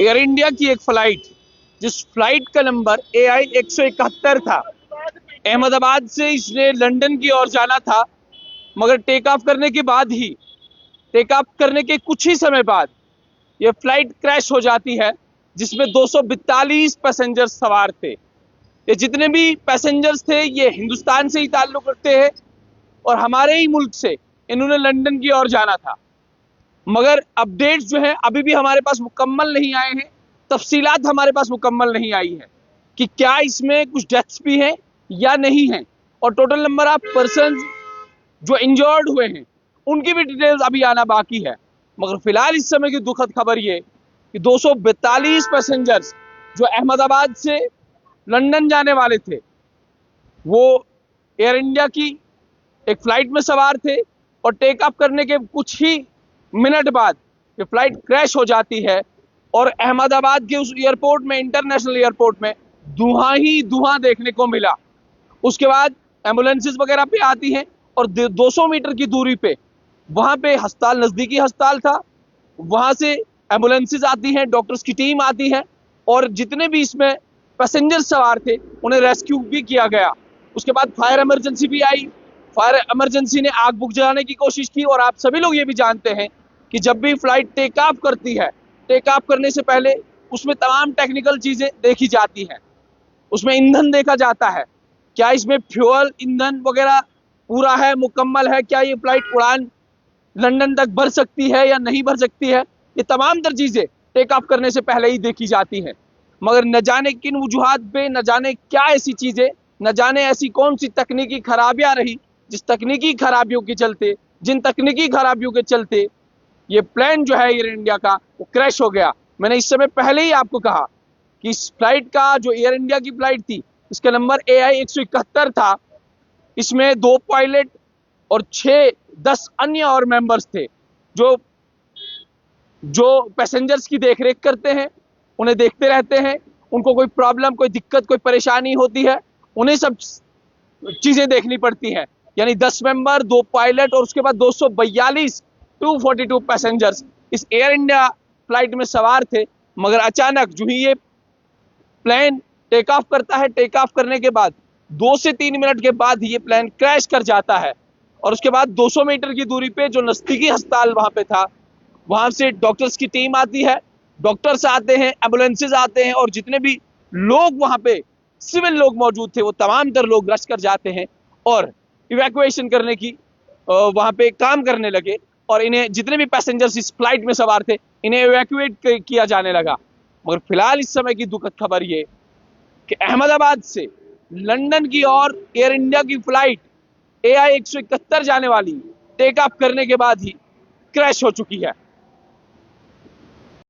Air India की एक flight, जिस फ्लाइट का नंबर AI 171 था, अहमदाबाद से इसने लंदन की ओर जाना था। मगर टेक ऑफ करने के बाद ही, टेक ऑफ करने के कुछ ही समय बाद यह फ्लाइट क्रैश हो जाती है, जिसमें 242 पैसेंजर्स सवार थे। ये जितने भी पैसेंजर्स थे ये हिंदुस्तान से ही ताल्लुक रखते हैं और हमारे ही मुल्क से इन्होंने लंदन की ओर जाना था। मगर अपडेट्स जो है अभी भी हमारे पास मुकम्मल नहीं आए हैं, तफसीलात हमारे पास मुकम्मल नहीं आई है कि क्या इसमें कुछ डेथ्स भी हैं या नहीं हैं, और टोटल नंबर ऑफ पर्सन जो इंजर्ड हुए हैं उनकी भी डिटेल्स अभी आना बाकी है। मगर फिलहाल इस समय की दुखद खबर ये कि 242 पैसेंजर्स जो अहमदाबाद से लंदन जाने वाले थे, वो एयर इंडिया की एक फ्लाइट में सवार थे और टेक ऑफ करने के कुछ ही मिनट बाद ये फ्लाइट क्रैश हो जाती है और अहमदाबाद के उस एयरपोर्ट में, इंटरनेशनल एयरपोर्ट में धुआं ही धुआं देखने को मिला। उसके बाद एम्बुलेंसेस वगैरह पे आती हैं और 200 मीटर की दूरी पे वहां पे अस्पताल, नजदीकी अस्पताल था, वहां से एम्बुलेंसेस आती हैं, डॉक्टर्स की टीम आती है और जितने भी इसमें पैसेंजर सवार थे उन्हें रेस्क्यू भी किया गया। उसके बाद फायर इमरजेंसी भी आई, फायर इमरजेंसी ने आग बुझाने की कोशिश की। और आप सभी लोग ये भी जानते हैं कि जब भी फ्लाइट टेक ऑफ करती है, टेक ऑफ करने से पहले उसमें तमाम टेक्निकल चीजें देखी जाती हैं। उसमें ईंधन देखा जाता है, क्या इसमें फ्यूल, ईंधन वगैरह पूरा है, मुकम्मल है, क्या ये फ्लाइट उड़ान लंदन तक भर सकती है या नहीं भर सकती है, ये तमाम तर चीजें टेक ऑफ करने से पहले ही देखी जाती हैं। मगर न जाने किन वजूहात पे, न जाने क्या ऐसी चीजें, न जाने ऐसी कौन सी तकनीकी खराबियां रही, जिस तकनीकी खराबियों के चलते, जिन तकनीकी खराबियों के चलते ये प्लेन जो है एयर इंडिया का वो क्रैश हो गया। मैंने इस समय पहले ही आपको कहा कि इस फ्लाइट का, जो एयर इंडिया की फ्लाइट थी, इसका नंबर AI 171 था। इसमें 2 पायलट और 10 अन्य और मेंबर्स थे जो जो पैसेंजर्स की देखरेख करते हैं, उन्हें देखते रहते हैं। उनको कोई प्रॉब्लम, कोई दिक्कत, कोई परेशानी होती है, उन्हें सब चीजें देखनी पड़ती हैं। यानी 10 मेंबर, 2 पायलट और उसके बाद 242 पैसेंजर्स इस एयर इंडिया फ्लाइट में सवार थे। मगर अचानक जो ही ये प्लेन टेक ऑफ करता है, टेक ऑफ करने के बाद 2 से 3 मिनट के बाद ही ये प्लेन क्रैश कर जाता है। और उसके बाद 200 मीटर की दूरी पे जो नजदीकी अस्पताल वहां पे था, वहां से डॉक्टर्स की टीम आती है, डॉक्टर्स आते हैं, एम्बुलेंसेज आते हैं और जितने भी लोग वहां पे सिविल लोग मौजूद थे वो तमाम तर लोग रश कर जाते हैं और इवैक्यूएशन करने की वहां पे काम करने लगे। और इन्हें, जितने भी पैसेंजर्स इस फ्लाइट में सवार थे, इन्हें इवैक्यूएट किया जाने लगा। मगर फिलहाल इस समय की दुखद खबर ये कि अहमदाबाद से लंदन की ओर एयर इंडिया की फ्लाइट AI 171 जाने वाली टेक ऑफ करने के बाद ही क्रैश हो चुकी है।